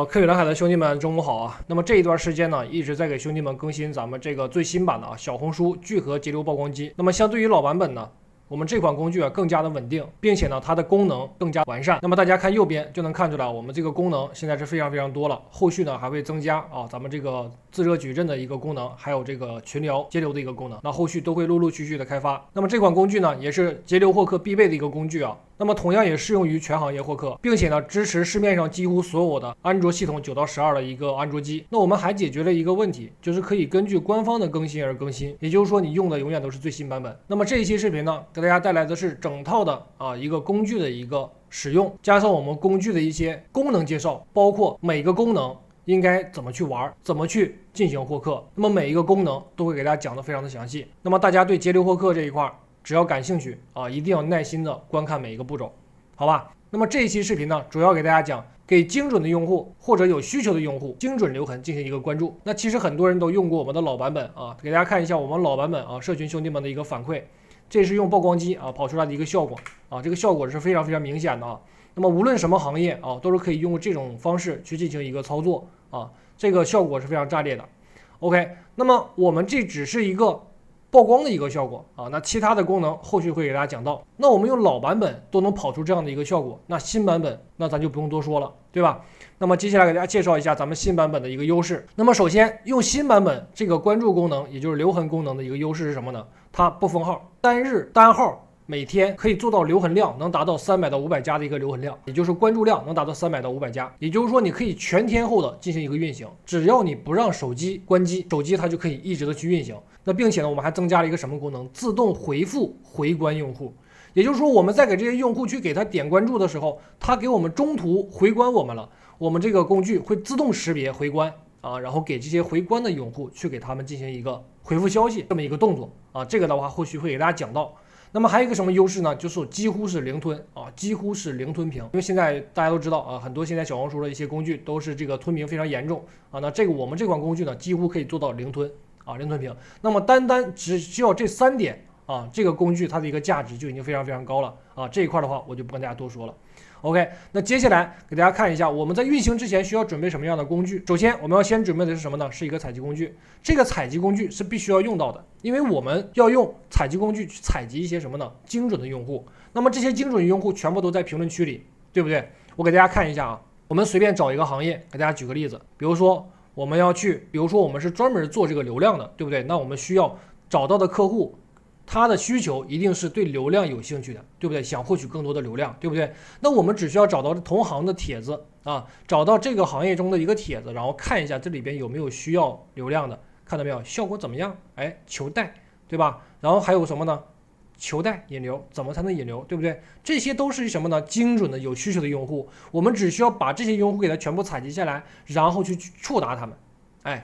科语蓝海的兄弟们，中午好啊！那么这一段时间呢，一直在给兄弟们更新咱们这个最新版的小红书聚合节流曝光机。那么相对于老版本呢，我们这款工具更加的稳定，并且呢，它的功能更加完善。那么大家看右边就能看出来，我们这个功能现在是非常多了。后续呢还会增加咱们这个自热矩阵的一个功能，还有这个群聊节流的一个功能。那后续都会陆续的开发。那么这款工具呢，也是节流获客必备的一个工具啊。那么同样也适用于全行业获客，并且呢支持市面上几乎所有的安卓系统9到12的一个安卓机。那我们还解决了一个问题，就是可以根据官方的更新而更新，也就是说你用的永远都是最新版本。那么这一期视频呢，给大家带来的是整套的一个工具的一个使用，加上我们工具的一些功能介绍，包括每个功能应该怎么去玩，怎么去进行获客。那么每一个功能都会给大家讲得非常的详细。那么大家对节流获客这一块只要感兴趣一定要耐心的观看每一个步骤，好吧？那么这一期视频呢，主要给大家讲给精准的用户或者有需求的用户精准留痕进行一个关注。那其实很多人都用过我们的老版本给大家看一下我们老版本社群兄弟们的一个反馈。这是用曝光机跑出来的一个效果这个效果是非常明显的那么无论什么行业都是可以用这种方式去进行一个操作这个效果是非常炸裂的。OK， 那么我们这只是一个曝光的一个效果那其他的功能后续会给大家讲到。那我们用老版本都能跑出这样的一个效果，那新版本那咱就不用多说了，对吧？那么接下来给大家介绍一下咱们新版本的一个优势。那么首先用新版本这个关注功能，也就是留痕功能的一个优势是什么呢？它不封号，单号每天可以做到留痕量能达到300到500加的一个留痕量，也就是关注量能达到300到500加，也就是说你可以全天候的进行一个运行，只要你不让手机关机，手机它就可以一直的去运行。那并且呢，我们还增加了一个什么功能？自动回复回关用户，也就是说我们在给这些用户去给他点关注的时候，他给我们中途回关我们了，我们这个工具会自动识别回关然后给这些回关的用户去给他们进行一个回复消息这么一个动作这个的话后续会给大家讲到。那么还有一个什么优势呢？就是几乎是零吞几乎是零吞屏。因为现在大家都知道很多现在小红书的一些工具都是这个吞屏非常严重那这个我们这款工具呢几乎可以做到零吞零吞屏。那么单只需要这3点这个工具它的一个价值就已经非常高了这一块的话我就不跟大家多说了。OK， 那接下来给大家看一下我们在运行之前需要准备什么样的工具。首先我们要先准备的是什么呢？是一个采集工具。这个采集工具是必须要用到的，因为我们要用采集工具去采集一些什么呢？精准的用户。那么这些精准用户全部都在评论区里，对不对？我给大家看一下我们随便找一个行业给大家举个例子，比如说我们是专门做这个流量的，对不对？那我们需要找到的客户他的需求一定是对流量有兴趣的，对不对？想获取更多的流量，对不对？那我们只需要找到同行的帖子找到这个行业中的一个帖子，然后看一下这里边有没有需要流量的，看到没有？效果怎么样？求带，对吧？然后还有什么呢？求带引流，怎么才能引流，对不对？这些都是什么呢？精准的有需求的用户，我们只需要把这些用户给它全部采集下来，然后去触达他们。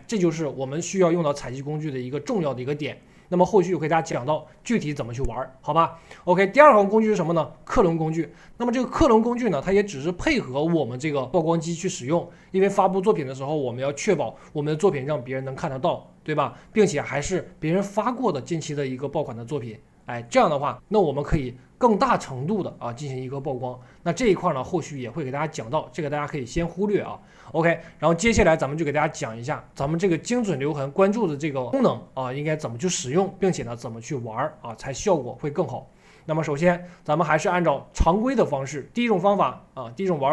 这就是我们需要用到采集工具的一个重要的一个点。那么后续我给大家讲到具体怎么去玩，好吧 ？OK， 第二款工具是什么呢？克隆工具。那么这个克隆工具呢，它也只是配合我们这个曝光机去使用，因为发布作品的时候，我们要确保我们的作品让别人能看得到，对吧？并且还是别人发过的近期的一个爆款的作品。这样的话，那我们可以更大程度的进行一个曝光。那这一块呢，后续也会给大家讲到，这个大家可以先忽略OK， 然后接下来咱们就给大家讲一下咱们这个精准留痕关注的这个功能应该怎么去使用，并且呢怎么去玩才效果会更好。那么首先咱们还是按照常规的方式，第一种玩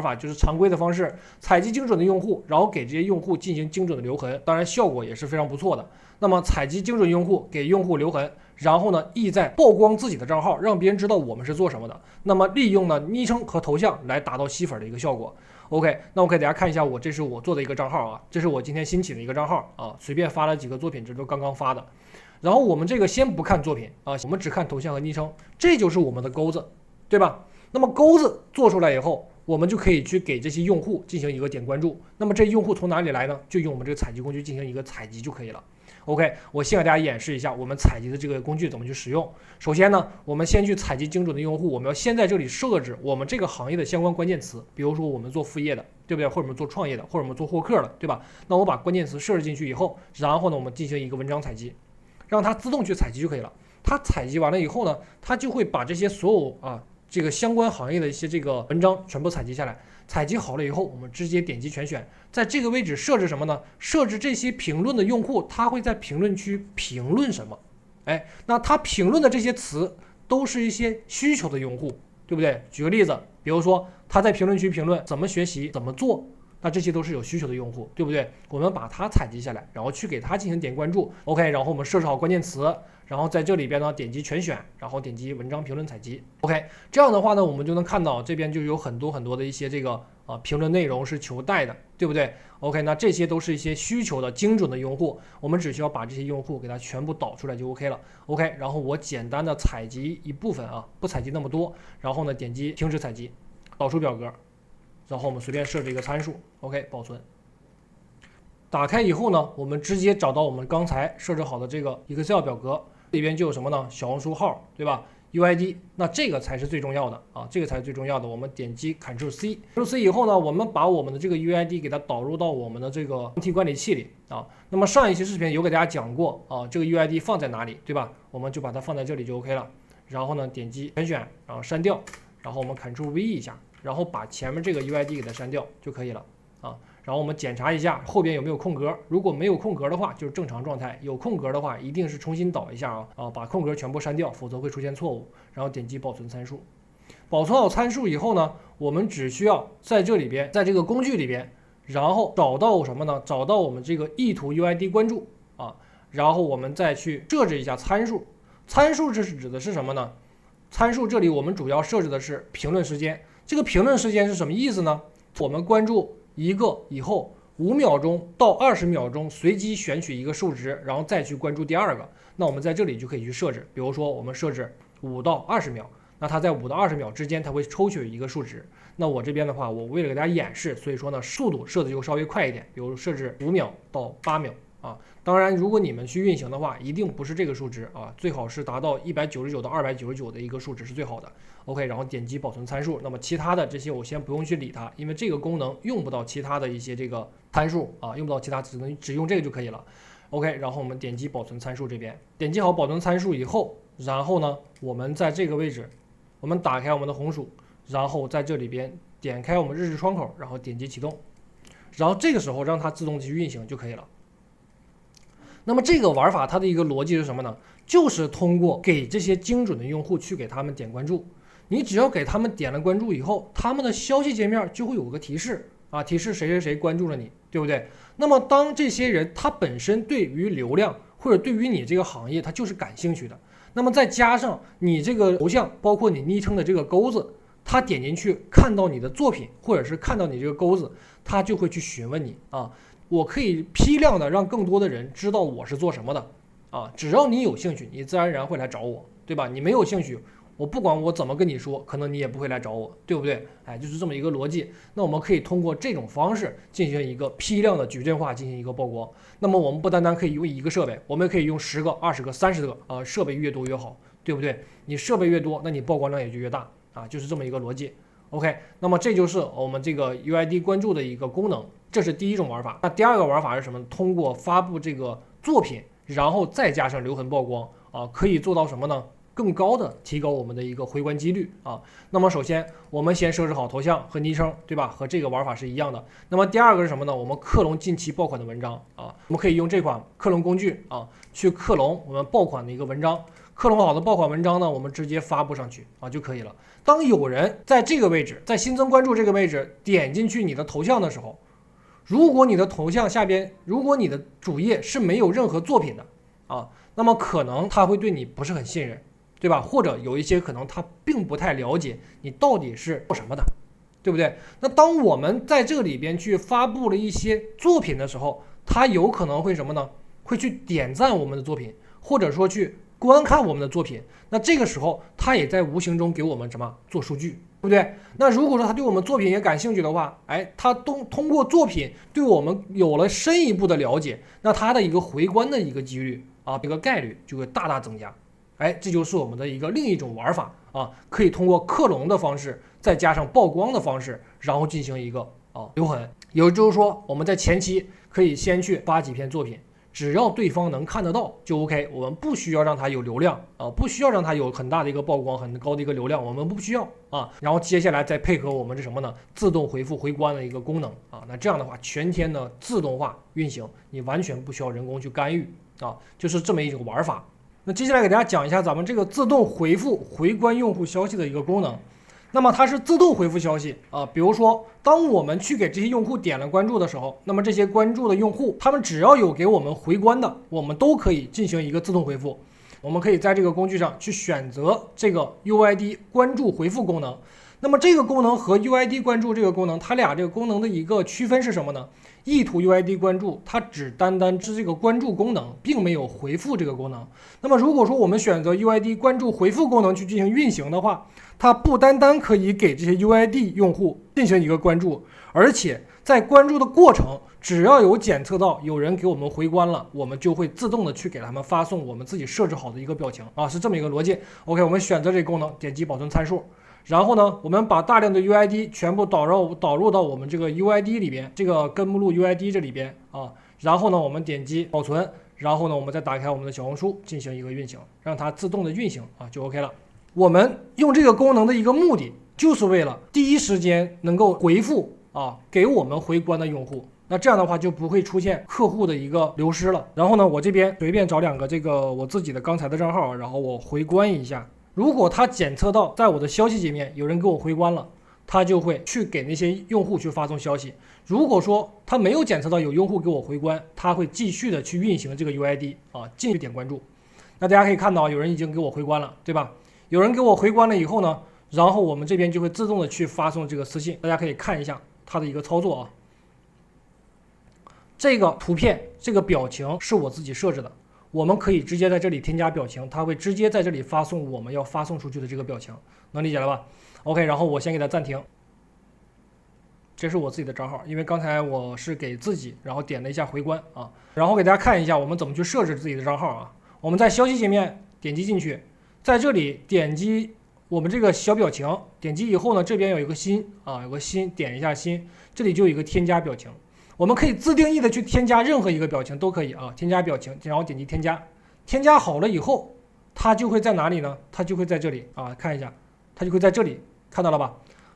法就是常规的方式，采集精准的用户，然后给这些用户进行精准的留痕，当然效果也是非常不错的。那么采集精准用户，给用户留痕，然后呢意在曝光自己的账号，让别人知道我们是做什么的。那么利用呢昵称和头像来达到吸粉的一个效果。OK， 那我给大家看一下这是我做的一个账号这是我今天新起的一个账号随便发了几个作品，这都刚刚发的。然后我们这个先不看作品我们只看头像和昵称，这就是我们的钩子，对吧？那么钩子做出来以后，我们就可以去给这些用户进行一个点关注。那么这用户从哪里来呢？就用我们这个采集工具进行一个采集就可以了。OK， 我先给大家演示一下我们采集的这个工具怎么去使用。首先呢，我们先去采集精准的用户，我们要先在这里设置我们这个行业的相关关键词，比如说我们做副业的，对不对？或者我们做创业的，或者我们做获客的，对吧？那我把关键词设置进去以后，然后呢，我们进行一个文章采集，让它自动去采集就可以了。它采集完了以后呢，它就会把这些所有这个相关行业的一些这个文章全部采集下来，采集好了以后，我们直接点击全选，在这个位置设置什么呢？设置这些评论的用户，他会在评论区评论什么？哎，那他评论的这些词都是一些需求的用户，对不对？举个例子，比如说他在评论区评论怎么学习、怎么做，那这些都是有需求的用户，对不对？我们把它采集下来，然后去给他进行点关注 ，OK， 然后我们设置好关键词，然后在这里边呢点击全选，然后点击文章评论采集 ，OK， 这样的话呢，我们就能看到这边就有很多的一些这个评论内容是求带的，对不对 ？OK， 那这些都是一些需求的精准的用户，我们只需要把这些用户给它全部导出来就 OK 了 ，OK， 然后我简单的采集一部分啊，不采集那么多，然后呢点击停止采集，导出表格，然后我们随便设置一个参数 ，OK， 保存。打开以后呢，我们直接找到我们刚才设置好的这个 Excel 表格，里边就有什么呢？小红书号，对吧 ？UID， 那这个才是最重要的啊，这个才是最重要的。我们点击 Ctrl C 以后呢，我们把我们的这个 UID 给它导入到我们的这个问题管理器里啊。那么上一期视频有给大家讲过啊，这个 UID 放在哪里，对吧？我们就把它放在这里就 OK 了。然后呢，点击全选，然后删掉，然后我们 Ctrl V 一下，然后把前面这个 UID 给它删掉就可以了啊。然后我们检查一下后边有没有空格，如果没有空格的话就是正常状态，有空格的话一定是重新导一下把空格全部删掉，否则会出现错误。然后点击保存参数，保存好参数以后呢，我们只需要在这里边，在这个工具里边，然后找到什么呢？找到我们这个意图 UID 关注啊，然后我们再去设置一下参数。参数这是指的是什么呢？参数这里我们主要设置的是评论时间。这个评论时间是什么意思呢？我们关注一个以后5秒钟到20秒钟随机选取一个数值，然后再去关注第二个。那我们在这里就可以去设置，比如说我们设置5到20秒，那它在5到20秒之间它会抽取一个数值。那我这边的话，我为了给大家演示，所以说呢速度设置就稍微快一点，比如设置5秒到8秒啊。当然如果你们去运行的话，一定不是这个数值啊，最好是达到199到299的一个数值是最好的。OK， 然后点击保存参数。那么其他的这些我先不用去理它，因为这个功能用不到其他的一些这个参数啊，用不到其他，只用这个就可以了。OK， 然后我们点击保存参数这边，点击好保存参数以后，然后呢，我们在这个位置，我们打开我们的红薯，然后在这里边点开我们日志窗口，然后点击启动，然后这个时候让它自动去运行就可以了。那么这个玩法它的一个逻辑是什么呢？就是通过给这些精准的用户去给他们点关注。你只要给他们点了关注以后，他们的消息界面就会有个提示啊，提示谁谁谁关注了你，对不对？那么当这些人他本身对于流量或者对于你这个行业他就是感兴趣的，那么再加上你这个头像，包括你昵称的这个钩子，他点进去看到你的作品，或者是看到你这个钩子，他就会去询问你啊。我可以批量的让更多的人知道我是做什么的啊，只要你有兴趣，你自然而然会来找我，对吧？你没有兴趣，我不管我怎么跟你说，可能你也不会来找我，对不对？哎，就是这么一个逻辑。那我们可以通过这种方式进行一个批量的矩阵化进行一个曝光。那么我们不单单可以用一个设备，我们可以用10个、20个、30个啊，设备越多越好，对不对？你设备越多，那你曝光量也就越大啊，就是这么一个逻辑。OK， 那么这就是我们这个 UID 关注的一个功能，这是第一种玩法。那第二个玩法是什么？通过发布这个作品，然后再加上留痕曝光啊，可以做到什么呢？更高的提高我们的一个回关几率啊。那么首先我们先设置好头像和昵称，对吧？和这个玩法是一样的。那么第二个是什么呢？我们克隆近期爆款的文章啊，我们可以用这款克隆工具啊，去克隆我们爆款的一个文章。克隆好的爆款文章呢，我们直接发布上去啊就可以了。当有人在这个位置，在新增关注这个位置点进去你的头像的时候，如果你的头像下边，如果你的主页是没有任何作品的啊，那么可能他会对你不是很信任，对吧？或者有一些可能他并不太了解你到底是做什么的，对不对？那当我们在这里边去发布了一些作品的时候，他有可能会什么呢？会去点赞我们的作品，或者说去观看我们的作品。那这个时候他也在无形中给我们什么做数据，对不对？那如果说他对我们作品也感兴趣的话，哎，他通过作品对我们有了深一步的了解，那他的一个回关的一个几率啊，这个概率就会大大增加。哎，这就是我们的一个另一种玩法啊，可以通过克隆的方式，再加上曝光的方式，然后进行一个留痕。也就是说，我们在前期可以先去发几篇作品，只要对方能看得到就 OK， 我们不需要让它有流量啊，不需要让它有很大的一个曝光、很高的一个流量，我们不需要啊。然后接下来再配合我们这什么呢？自动回复回关的一个功能啊，那这样的话全天的自动化运行，你完全不需要人工去干预啊，就是这么一种玩法。那接下来给大家讲一下咱们这个自动回复回关用户消息的一个功能。那么它是自动回复消息啊，比如说当我们去给这些用户点了关注的时候，那么这些关注的用户，他们只要有给我们回关的，我们都可以进行一个自动回复。我们可以在这个工具上去选择这个 UID 关注回复功能。那么这个功能和 UID 关注这个功能，它俩这个功能的一个区分是什么呢？意图 UID 关注，它只单是这个关注功能，并没有回复这个功能。那么如果说我们选择 UID 关注回复功能去进行运行的话，它不单可以给这些 UID 用户进行一个关注，而且在关注的过程，只要有检测到有人给我们回关了，我们就会自动的去给他们发送我们自己设置好的一个表情啊，是这么一个逻辑。OK， 我们选择这个功能，点击保存参数。然后呢，我们把大量的 UID 全部导入到我们这个 UID 里边，这个根目录 UID 这里边啊。然后呢，我们点击保存，然后呢，我们再打开我们的小红书进行一个运行，让它自动的运行啊，就 OK 了。我们用这个功能的一个目的，就是为了第一时间能够回复啊给我们回关的用户。那这样的话就不会出现客户的一个流失了。然后呢，我这边随便找两个这个我自己的刚才的账号，然后我回关一下。如果他检测到在我的消息界面有人给我回关了，他就会去给那些用户去发送消息。如果说他没有检测到有用户给我回关，他会继续的去运行这个 UID 啊，继续点关注。那大家可以看到，有人已经给我回关了，对吧？有人给我回关了以后呢，然后我们这边就会自动的去发送这个私信。大家可以看一下它的一个操作啊。这个图片，这个表情是我自己设置的。我们可以直接在这里添加表情，它会直接在这里发送我们要发送出去的这个表情，能理解了吧 ？OK， 然后我先给它暂停。这是我自己的账号，因为刚才我是给自己，然后点了一下回关啊，然后给大家看一下我们怎么去设置自己的账号啊。我们在消息界面点击进去，在这里点击我们这个小表情，点击以后呢，这边有一个心啊，有个心，点一下心，这里就有一个添加表情。我们可以自定义的去添加任何一个表情都可以啊，添加表情，然后点击添加，添加好了以后，它就会在哪里呢？它就会在这里啊，看一下，它就会在这里，看到了吧？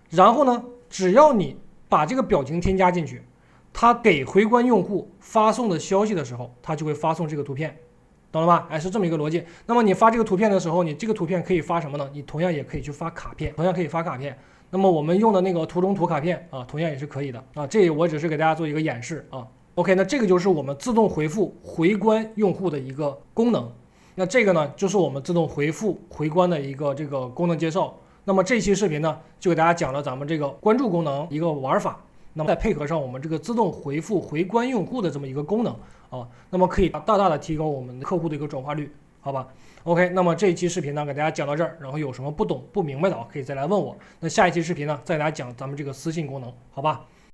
然后呢，只要你把这个表情添加进去，它给回关用户发送的消息的时候，它就会发送这个图片，懂了吧？哎，是这么一个逻辑。那么你发这个图片的时候，你这个图片可以发什么呢？你同样也可以去发卡片，同样可以发卡片。那么我们用的那个图中图卡片啊，同样也是可以的啊。这我只是给大家做一个演示啊。OK， 那这个就是我们自动回复回关用户的一个功能。那这个呢，就是我们自动回复回关的一个这个功能介绍。那么这期视频呢，就给大家讲了咱们这个关注功能一个玩法。那么再配合上我们这个自动回复回关用户的这么一个功能啊，那么可以大大的提高我们客户的一个转化率，好吧？ OK， 那么这一期视频呢，给大家讲到这儿，然后有什么不懂不明白的可以再来问我。那下一期视频呢，再给大家讲咱们这个私信功能，好吧？